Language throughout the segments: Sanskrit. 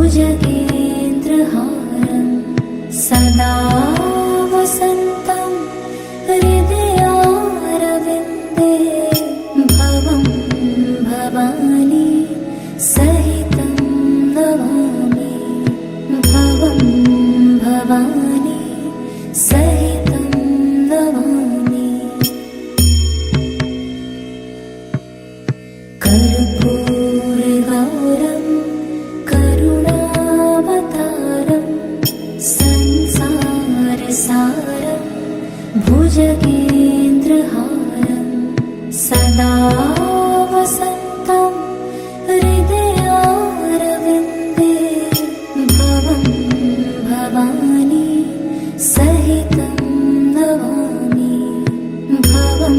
भुजगेन्द्रहारं सदा वसन्तं हृदयारविन्दे भवं भवानी सहितं नमामि भवं भवानी सहितं नमामि कर्पूरगौरं करुणावतारं संसारसारं भुजगेन्द्रहारं सदा वसन्तं हृदयारविन्दे भवं भवानी सहितं नमामि भवं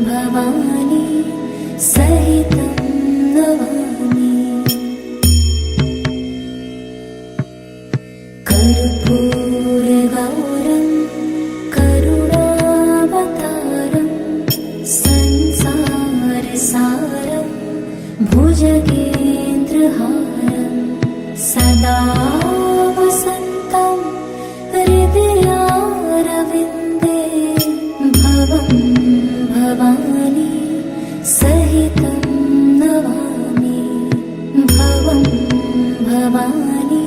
भवानी सहितं नमामि कर्पूरगौरं करुणावतारं संसारसारं भुजगेन्द्रहारं सदा वसन्तं हृदयारविन्दे भवं भवानी सहितं नमामि भवं भवानी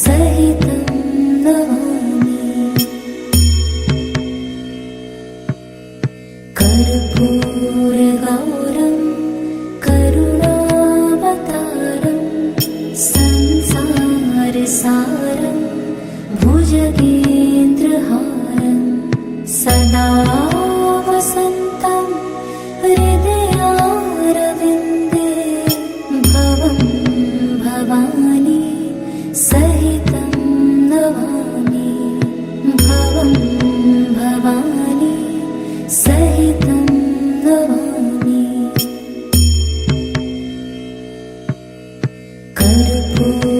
सहितं नमामि कर्पूरगौरं करुणावतारं संसारसारं भुजगेन्द्रहारं सदा वसन्तं हृदयारविन्दे भवं भवानी सहितं नमामि भवं भवानी सहितं नमामि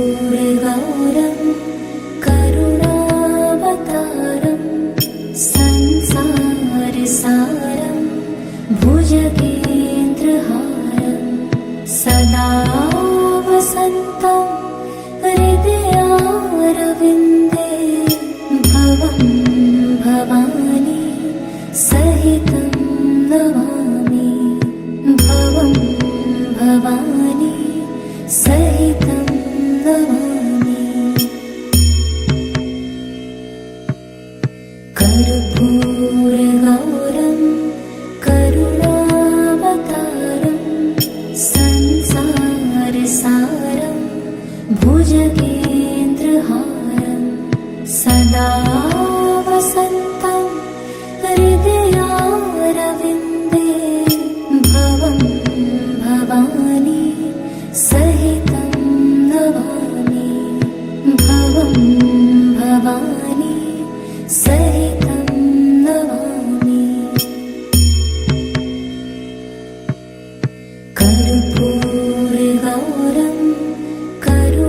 कर्पूरगौरं करुणावतारं संसारसारं भुजगेन्द्रहारं सदा वसन्तं हृदयारविन्दे भवं भवानी सहितं नमामि भवं भवानी सहितं नमामि कर्पूरगौरं करुणावतारं संसारसारं भुजगेन्द्रहारं सदा वसन्तं हृदयारविन्दे भवं भवानी सहितं नमामि भवं भवानी सहितं नमामि कर्पूरगौरं करुणावतारं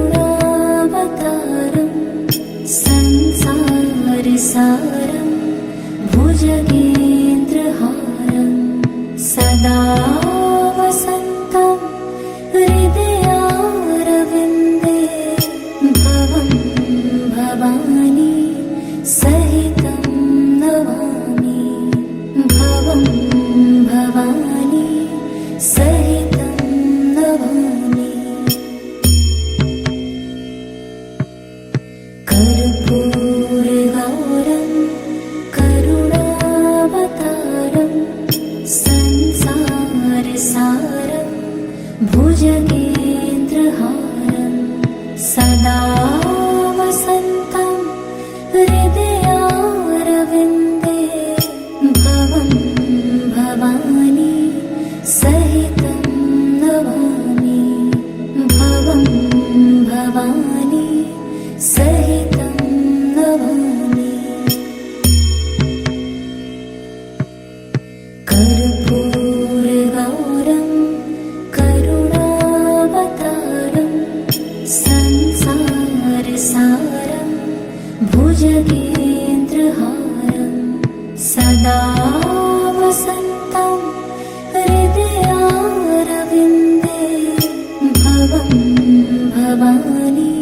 संसारसारं भुजगेन्द्रहारं सदा वसन्तं हृदयारविन्दे भवं भवानी सहितं नमामि भवं भवानी सहितं नमामि कर्पूरगौरं करुणावतारं संसारसारं भुजगेन्द्रहारं सदा वसन्तं हृदयारविन्दे भवं भवानी सहितं नमामि भवं भवानी सहितं नमामि कर्पूरगौरं करुणावतारं संसारसारं भुजगेन्द्रहारं सदा वसन्तं हृदयारविन्दे भवं भवानी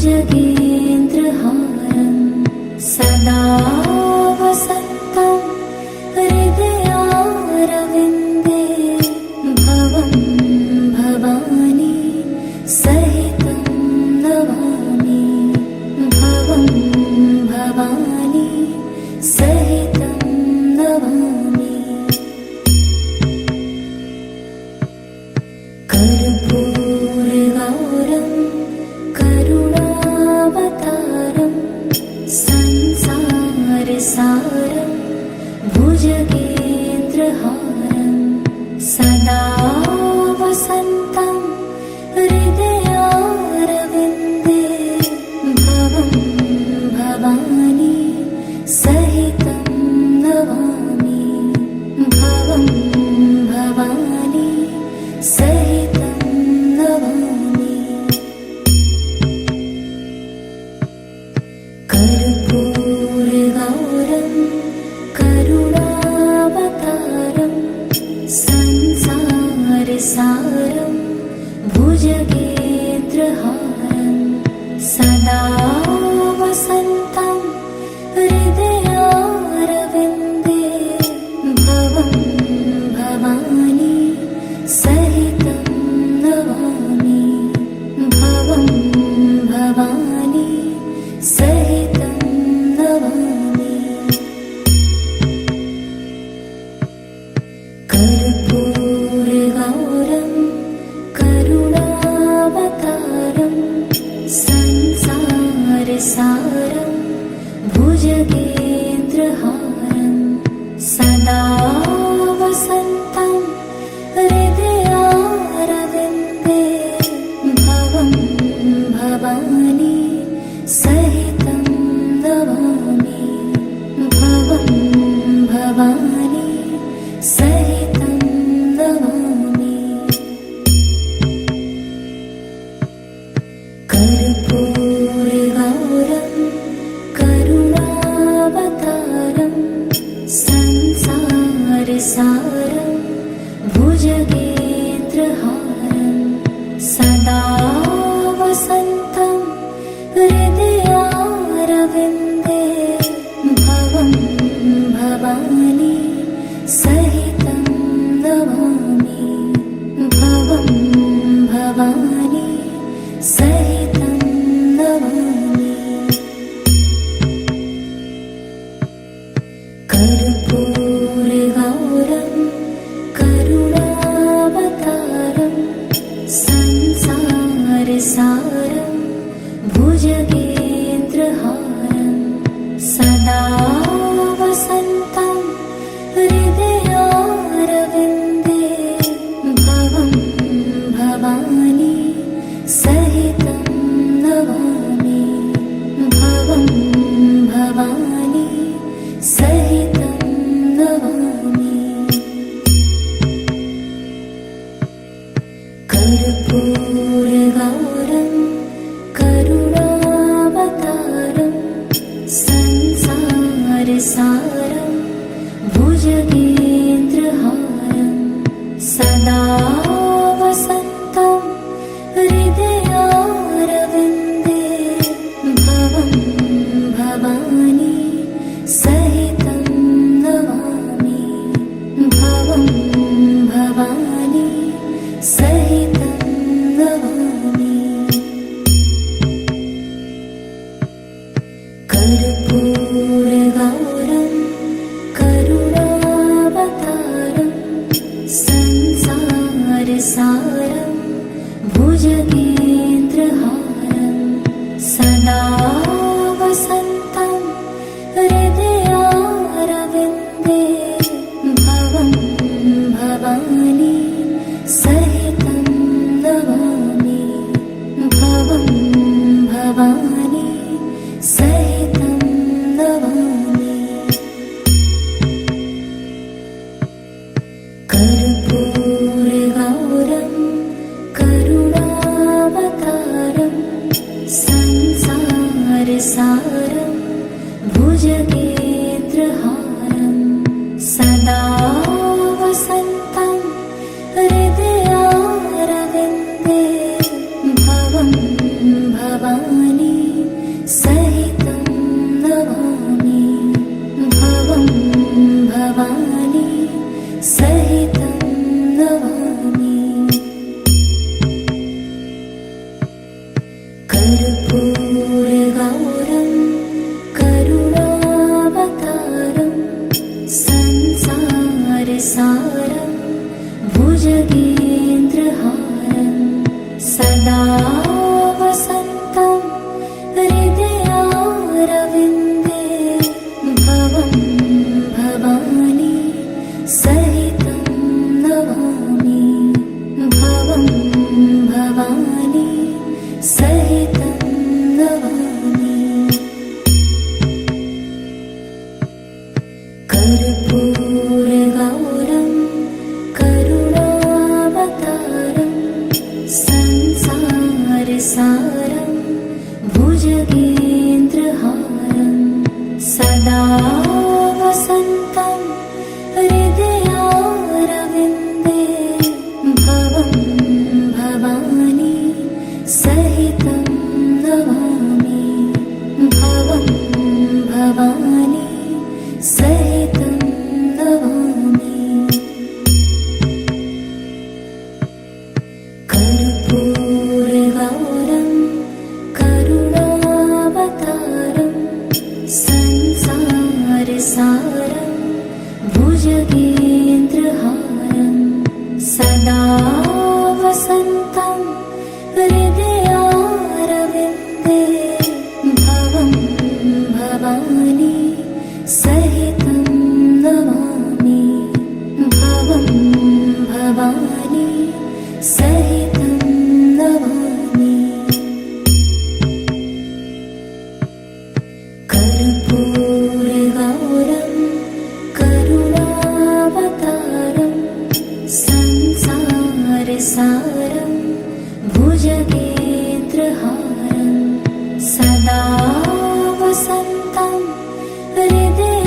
भुजगेन्द्रहारं सदा वसन्तं हृदयारविन्दे भवं भवानी सहितं नमामि भवं भवानी सहितं नमामि कर्पूरगौरं करुणावतारं संसारसारं भुजगेन्द्रहारं सदा वसन्तं हृदयारविन्दे भवं भवानी सहितं नमामि भवं भवानी सहितं नमामि कर्पूरगौरं करुणावतारं संसारसारं भुजगेन्द्रहारं सदा वसन्तं हृदयारविन्दे भवं भवानी सहितं नमामि भवं भवानी सहितं नमामि कर्पूरगौरं करुणावतारं संसारसारं भुजगेन्द्रहारं सदा वसन्तं हृदयारविन्दे भवं भवानी सहितं नमामि भवं भवानी सहितं नमामि कर्पूरगौरं करुणावतारं संसारसारं भुजगेन्द्रहारं सदा वसन्तं हृदयारविन्दे भवं भवानी सहितं नमामि भवं भवानी सहितं नमामि कर्पूरगौरं करुणावतारं संसारसारं भुजगेन्द्रहारं सदा वसन्तं हृदयारविन्दे भवं भवानी सहितं नमामि भवं भवानी सहितं नमामि कर्पूरगौरं करुणावतारं संसारसारं भुजगेन्द्रहारं सदा वसन्तं हृदयारविन्दे भवं भवानी सहितं नमामि भवं भवानी सहितं नमामि कर्पूरगौरं करुणावतारं संसारसारं भुजगेन्द्रहारं सदा वसन्तं हृदयारविन्दे भवं भवानी सहितं नमामि भवं भवानी सहितं नमामि कर्पूरगौरं करुणावतारं संसारसारं भुजगेन्द्रहारं सदा वसन्तं हृदयारविन्दे भवं भवानी कर्पूरगौरं करुणावतारं संसारसारं भुजगेन्द्रहारं सदा वसन्तं हृदयारविन्दे भवं भवानी सहितं नमामि भवं भवानी सहितं नमामि कर्पूरगौरं करुणावतारं संसारसारं भुजगेन्द्रहारं सदा वसन्तं हृदयारविन्दे भवं भवानी सहितं नमामि भवं भवानी सहितं नमामि कर्पूरगौरं करुणावतारं संसारसारं भुजगेन्द्रहारं सदा वसन्तं हृदयारविन्दे भवं भवानी सहितं नमामि भवं भवानी सहितं नमामि कर्पूरगौरं करुणावतारं संसारसारं भुजगेन्द्रहारं सदा वसन्तं हृदयारविन्दे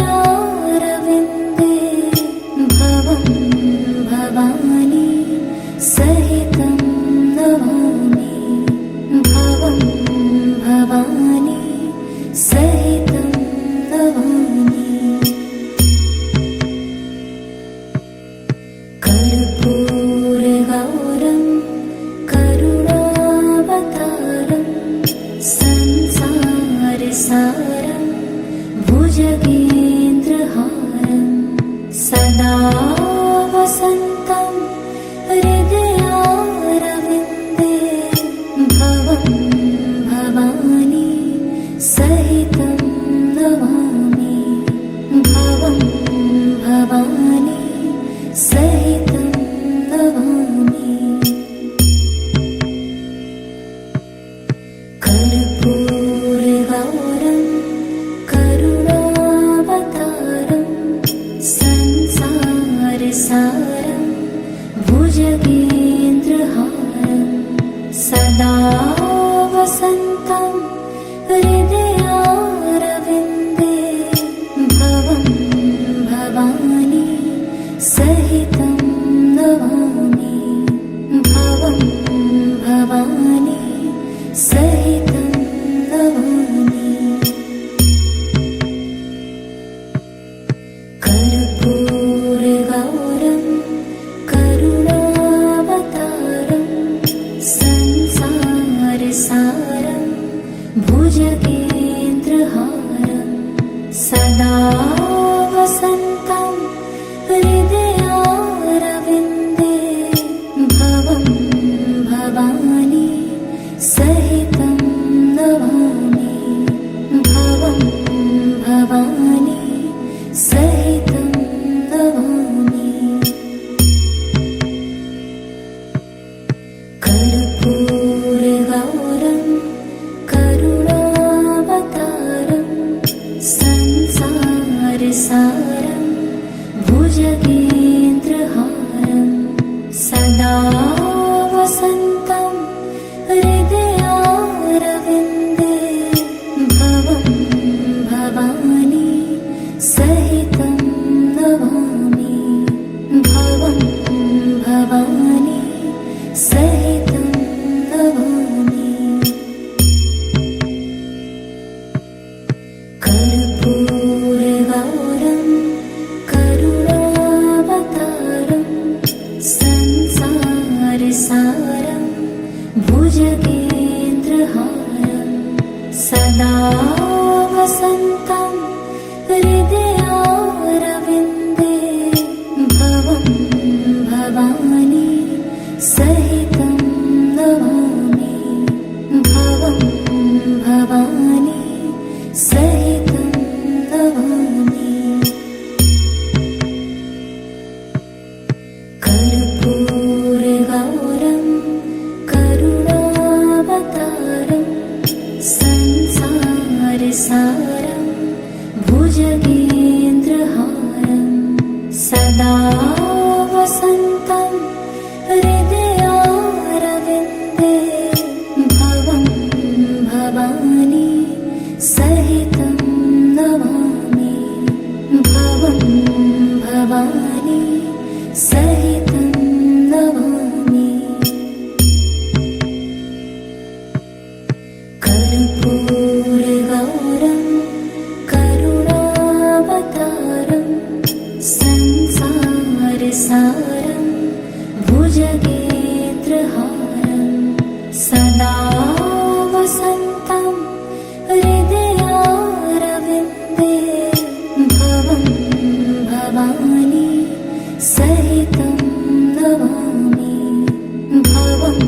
भवं भवानी सहितं नमामि भवं भवानी सहितं नमामि कर्पूरगौरं करुणावतारं संसारसारं भुजगेन्द्रहारं सदा वसन्तं हृदयारविन्दे भवं भवानी सहितं नमामि भवं भवानी सहितं नमामि कर्पूरगौरं करुणावतारं संसारसारं भुजगेन्द्रहारं सदा वसन्तं हृदयारविन्दे भवं भवानी सहितं नमामि भवं भवानी सहितं नमामि कर्पूरगौरं करुणावतारं संसारसारं भुजगेन्द्रहारं सदा वसन्तं हृदयारविन्दे भवं भवानी सहितं नमामि भवं भवानी सहितं नमामि कर्पूरगौरं करुणावतारं सदा वसन्तं हृदयारविन्दे भवं भवानी सहितं नमामि भवं भवानी सहितं नमामि कर्पूरगौरं करुणावतारं संसारसारं भुजगेन्द्रहारं सदा वसन्तं हृदयारविन्दे भवं भवानी सहितं नमामि भवं भवानी सहितं नमामि कर्पूरगौरं करुणावतारं संसारसारं भुजगेन्द्रहारं सदा वसन्तं हृदयारविन्दे भवं भवानी सहितं नमामि भवं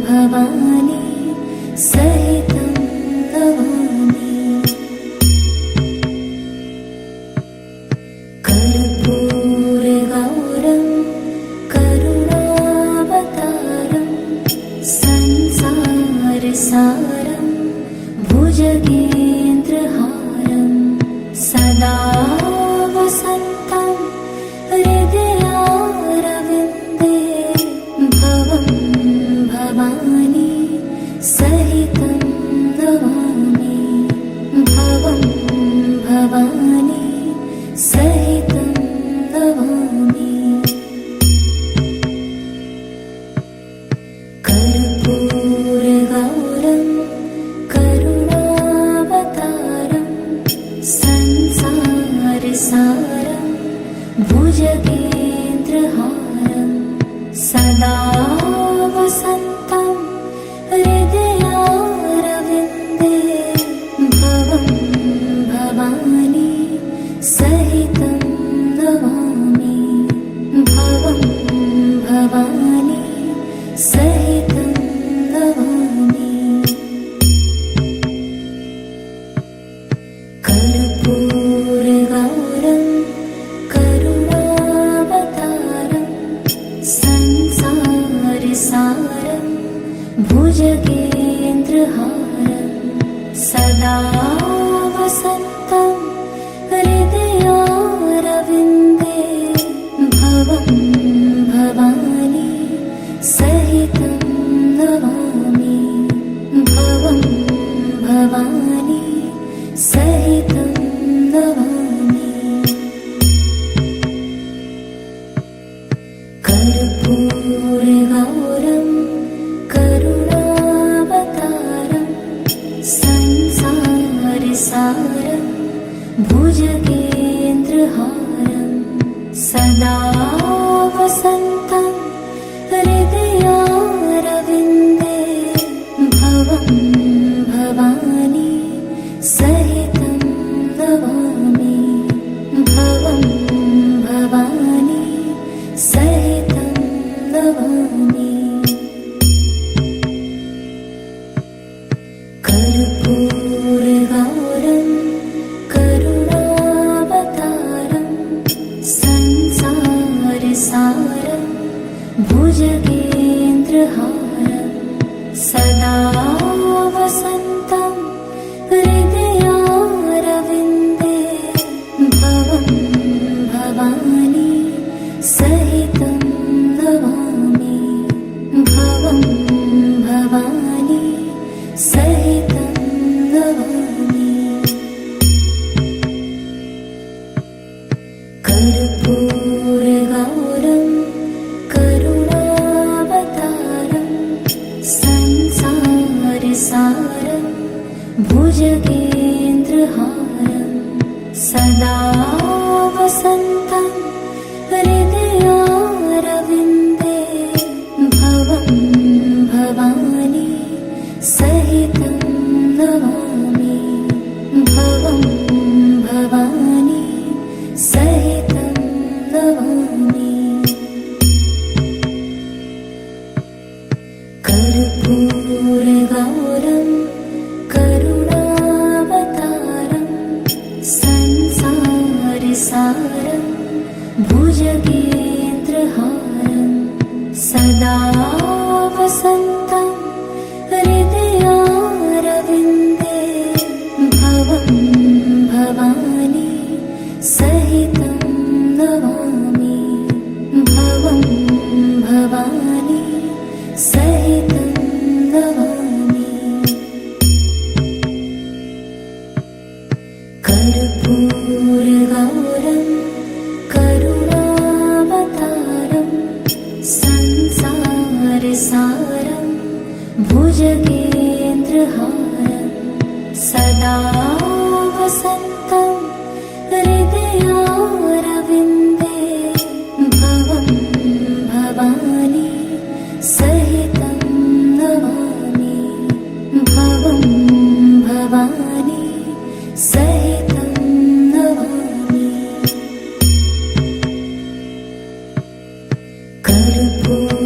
भवानी सहितं नमामि कर्पूरगौरं करुणावतारं संसारसारं भुजगेन्द्रहारं सदा वसन्तं हृदयारविन्दे भवं भवानी सहितं नमामि भवं भवानी सहितं नमामि कर्पूरगौरं करुणावतारं संसारसारं भुजगेन्द्रहारं सदा वसन्तं हृदयारविन्दे भवं भवानी सहितं नमामि भवं भवानी सहितं नमामि कर्पूरगौरं करुणावतारं संसारसारं भुजगेन्द्रहारं सदा वसन्तं हृदयारविन्दे भवं भवानी सहितं नमामि भवं भवानी सहितं नमामि कर्पूरगौरं करुणावतारं संसारसारं भुजगेन्द्रहारं सदा वसन्तं हृदयारविन्दे भवं भवानी सहितं नमामि भवं भवानी सहितं नमामि कर्पूरगौरं करुणावतारं संसारसारं भुजगेन्द्रहारं सदा वसन्तं हृदयारविन्दे भवं भवानी सहितं नमामि भवं भवानी सहितं नमामि कर्पूरगौरं करुणावतारं संसारसारं भुजगेन्द्रहारं सदा वसन्तं हृदयारविन्दे भवं भवानी सहितं नमामि कर्पूरगौरं करुणावतारं संसारसारं भुजगेन्द्रहारं सदा वसन्तं हृदयारविन्दे भवं भवानी सहितं नमामि भवं भवानी सहितं नमामि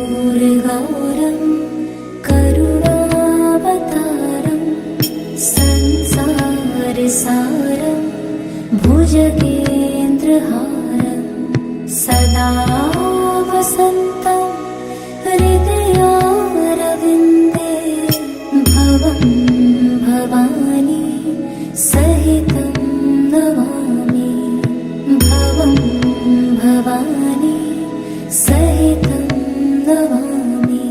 कर्पूरगौरं करुणावतारं संसारसारं भुजगेन्द्रहारं सदा वसन्तं हृदयारविन्दे भवं भवानी सहितं नमामि भवं भवानी सहितं नमामि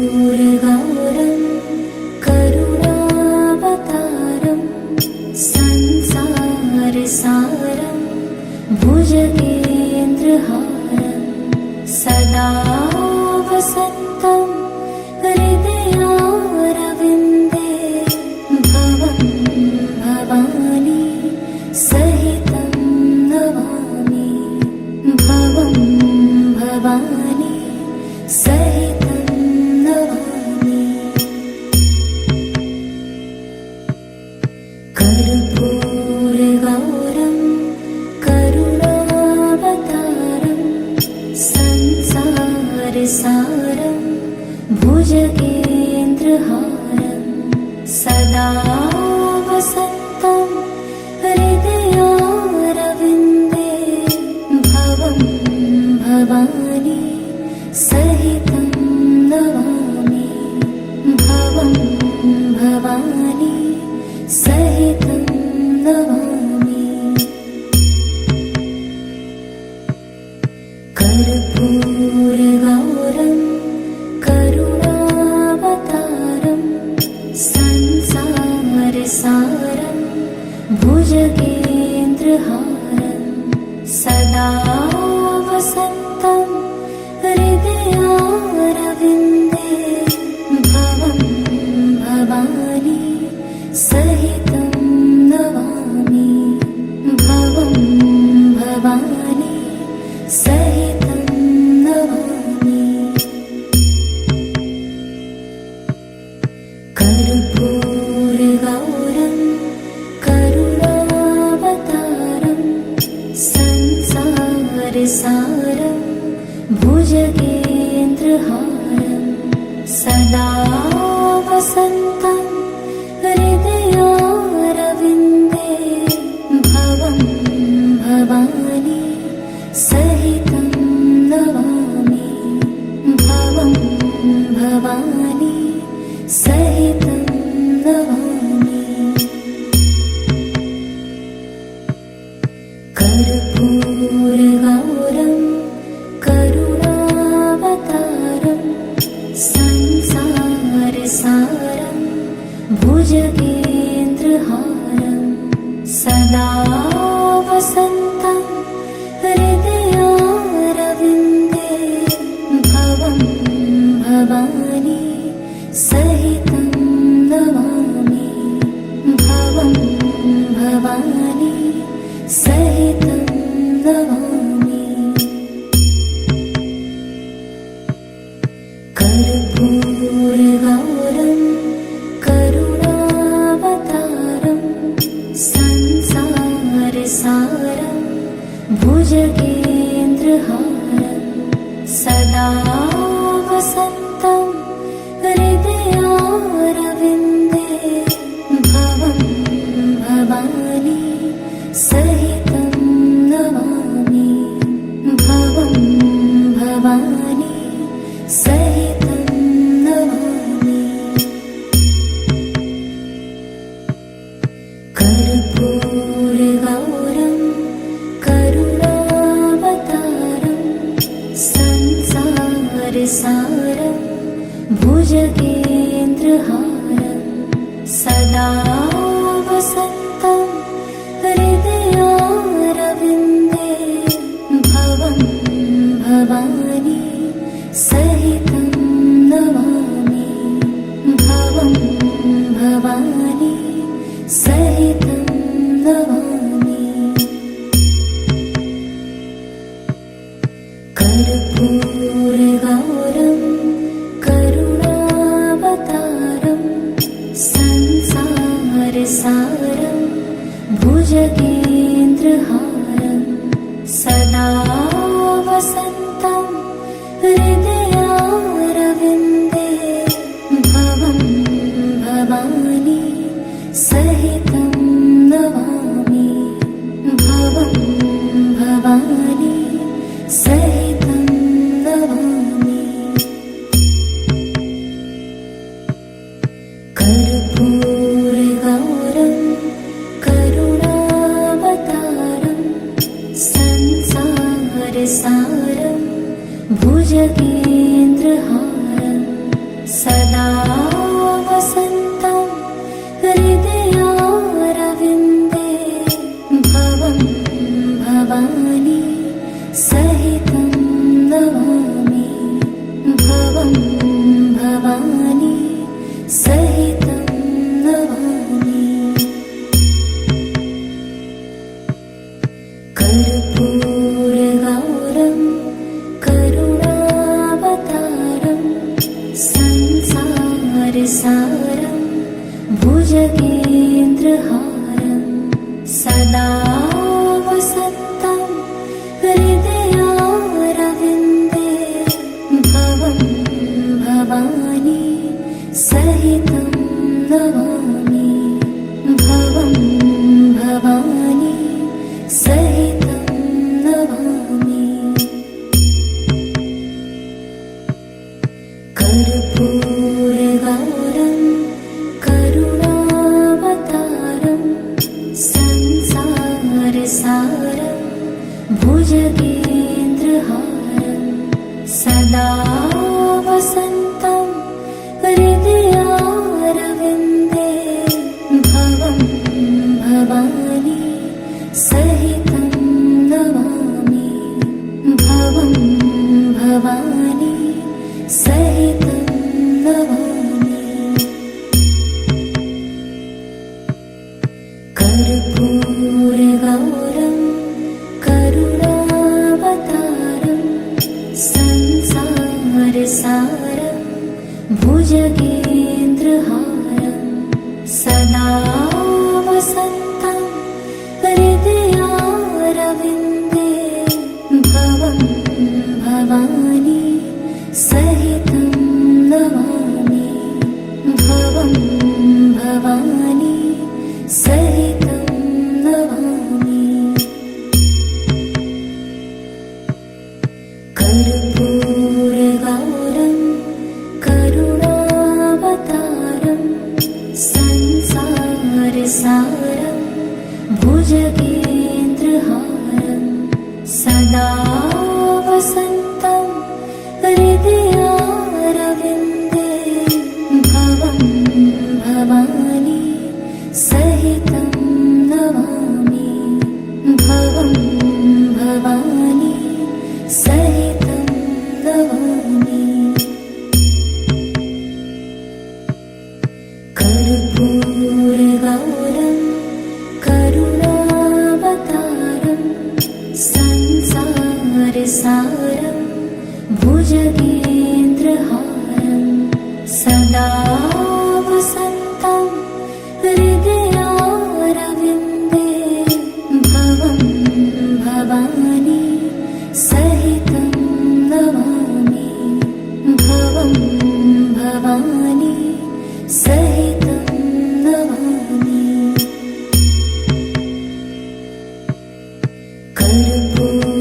कर्पूरगौरं करुणावतारं संसारसारं भुजगेन्द्रहारं सदा वसन्तं हृदयारविन्दे भवं भवानी सहितं नमामि भवं भवानी सहितं नमामि कर्पूरगौरं करुणावतारं संसारसारं भुजगेन्द्रहारं सदा वसन्तं हृदयारविन्दे भवं भवानी सहितं नमामि भवं भवानी सहितं नमामि कर्पूरगौरं करुणावतारं संसारसारं भुजगेन्द्रहारं सदा वसन्तं हृदयारविन्दे भवं भवानी सहितं नमामि भवं भवानी सहितं नमामि कर्पूरगौरं करुणावतारं संसारसारं भुजगेन्द्रहारं सदा वसन्तं हृदयारविन्दे भवं भवानी सहितं नमामि भवं भवानी सहितं नमामि कर्पूरगौरं करुणावतारं संसारसारं भुजगेन्द्रहारं सदा वसन्तं हृदयारविन्दे भवं भवानी सहितं नमामि भवं भवानी सहितं नमामि कर्पूरगौरं करुणावतारं संसारसारं भुजगेन्द्रहारं सदा वसन्तं हृदयारविन्दे भवं भवानी सहितं नमामि भवं भवानी सहितं नमामि कर्पूरगौरं करुणावतारं संसारसारं भुजगेन्द्रहारं भुजगेन्द्रहारं सदा वसन्तं हृदयारविन्दे भवं भवानी सहितं नमामि भवं भवानी सहितं नमामि कर्पूरगौरं करुणावतारं संसारसारं भुजगेन्द्रहारं सदा वसन्तं हृदयारविन्दे भवं भवानी सहितं नमामि भवं भवानी सहितं नमामि कर्पूरगौरं करुणावतारं संसारसारं भुजगेन्द्रहारं सदा वसन्तं हृदयारविन्दे भवं भवानी सहितं नमामि भवं भवानी सहितं नमामि कर्पूरगौरं करुणावतारं संसारसारं भुजगेन्द्रहारं सदा वसन्तं हृदयारविन्दे भवं भवानी सहितं नमामि भवं भवानी सहितं नमामि कर्पूरगौरं करुणावतारं संसारसारं भुजगेन्द्रहारं सदा वसन्तं हृदयारविन्दे भवं भवानी सहितं नमामि भवं भवानी सहितं नमामि कर्पूरगौरं करुणावतारं संसारसारं भुजगेन्द्रहारं सदा वसन्तं हृदयारविन्दे भवं भवानी सहितं नमामि भवं भवानी सहितं नमामि कर्पूरगौरं करुणावतारं संसारसारं भुजगेन्द्रहारं सदा वसन्तं हृदयारविन्दे भवं भवानी सहितं नमामि भवं भवानी सहितं नमामि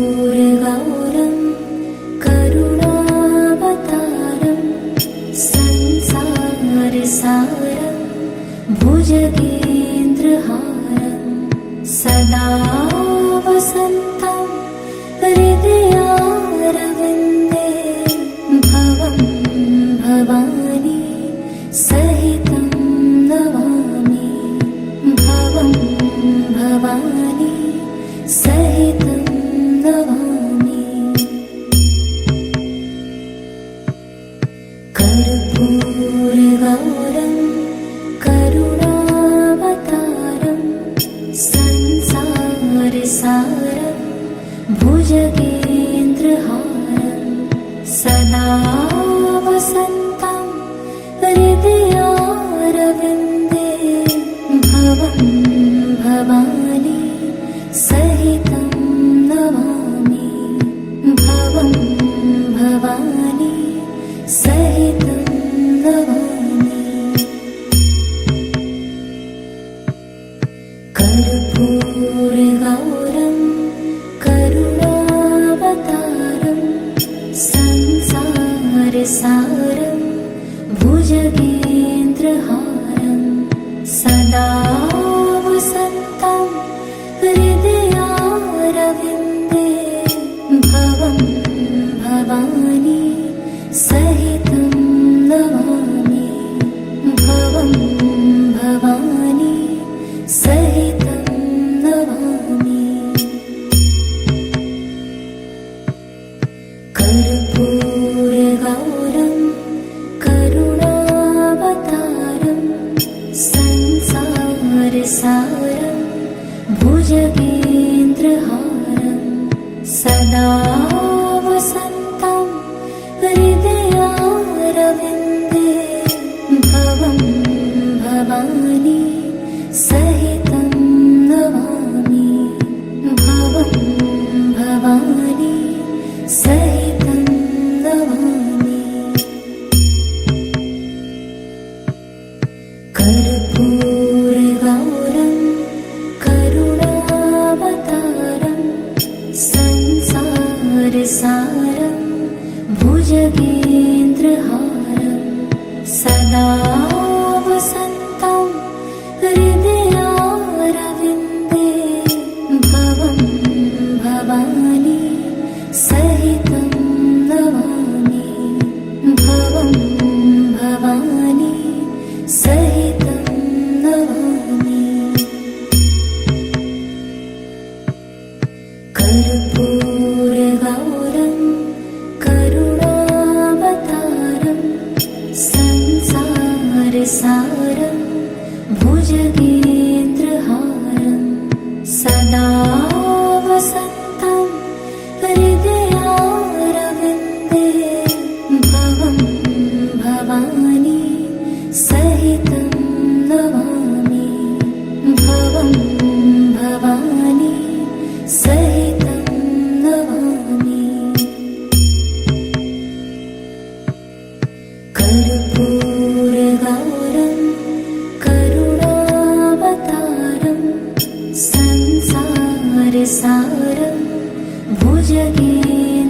कर्पूरगौरं करुणावतारं संसारसारं भुजगेन्द्रहारं सदा वसन्तं हृदयारविन्दे भवं भवानी सहितं नमामि भवं भवानी सहितं नमामि कर्पूरगौरं करुणावतारं संसारसारं भुजगेन्द्रहारं सदा वसन्तं हृदयारविन्दे भवं भवानी सदा वसन्तं हृदयारविन्दे भवं भवानी सहितं नमामि भवं भवानी सहितं नमामि कर्पूरगौरं करुणावतारं संसारसारं भुजगेन्द्रहारं सदा वसन्तं हृदयारविन्दे भवं भवानी सहितं नमामि भवं भवानी सहितं नमामि कर्पूरगौरं करुणावतारं संसारसारं भुजगेन्द्रहारं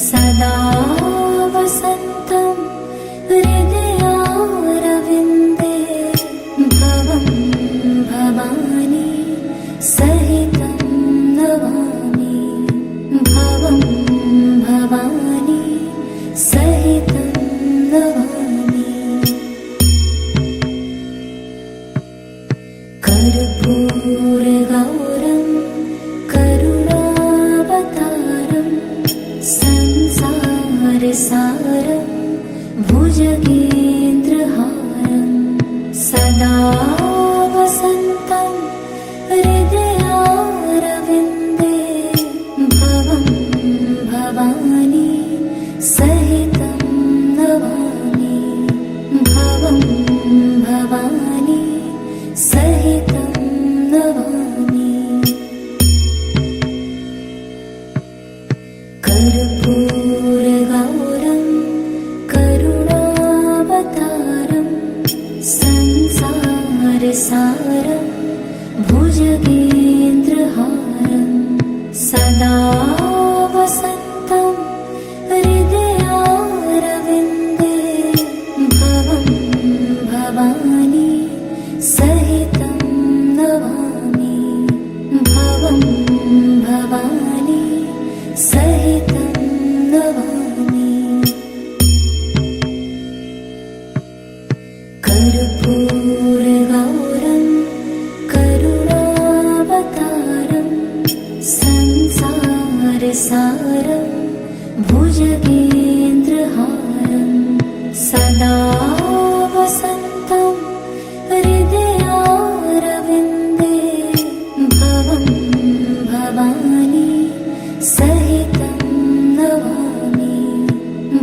सदा वसन्तं हृदयारविन्दे भवं भवानी सहितं नमामि भवं भवानी सहितं नमामि कर्पूरगौरं करुणावतारं संसारसारं भुजगेन्द्रहारं सदा वसन्तं हृदयारविन्दे भवं भवानी सहितं नमामि भवं भवानी सहितं नमामि कर्पूरगौरं करुणावतारं संसारसारं भुजगेन्द्रहारं सदा वसन्तं हृदयारविन्दे भवं भवानी सहितं नमामि भवं भवानी सहितं नमामि कर्पूरगौरं करुणावतारं संसारसारं भुजगेन्द्रहारं सदा वसन्तं हृदयारविन्दे भवं भवानी सहितं नमामि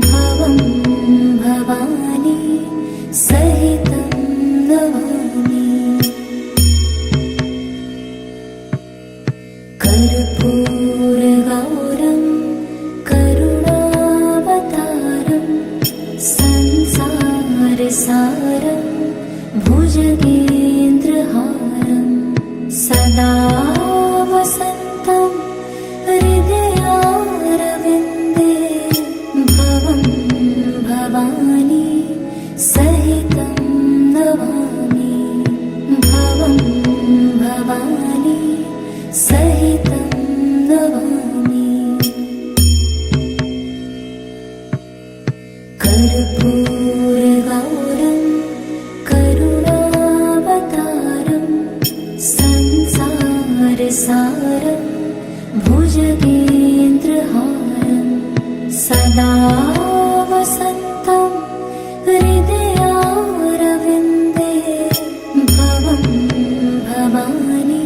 भवं भवानी सहितं नमामि कर्पूरगौरं करुणावतारं संसारसारं भुजगेन्द्रहारं सदा वसन्तं हृदयारविन्दे भवं भवानी सहितं नमामि भवं भवानी सहितं नमामि कर्पूरगौरं करुणावतारं संसारसारं भुजगेन्द्रहारं सदा वसन्तं हृदयारविन्दे भवं भवानी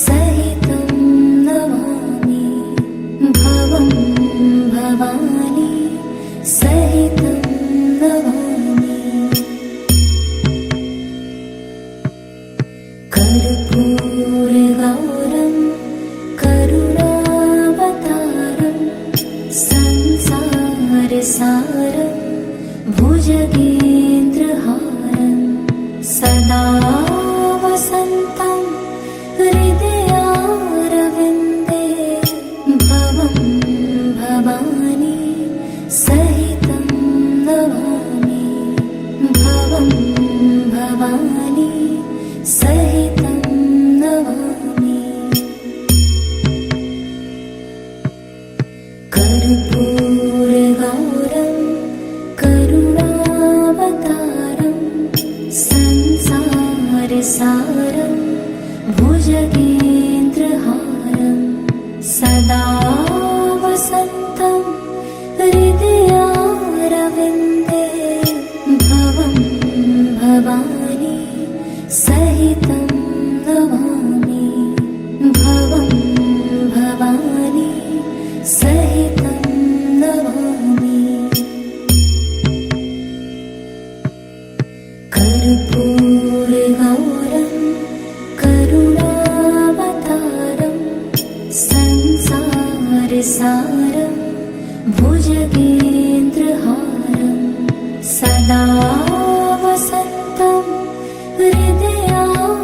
सहितं नमामि भवं भवानी सहितं संसारसारं भुजगेन्द्रहारं सदा वसन्तं हृदयारविन्दे भवं भवानी सहितं नमामि भवं भवानी सहितं नमामि कर्पूरगौरं करुणावतारं संसारसारं भुजगेन्द्रहारं सदा वसन्तं हृदयारविन्दे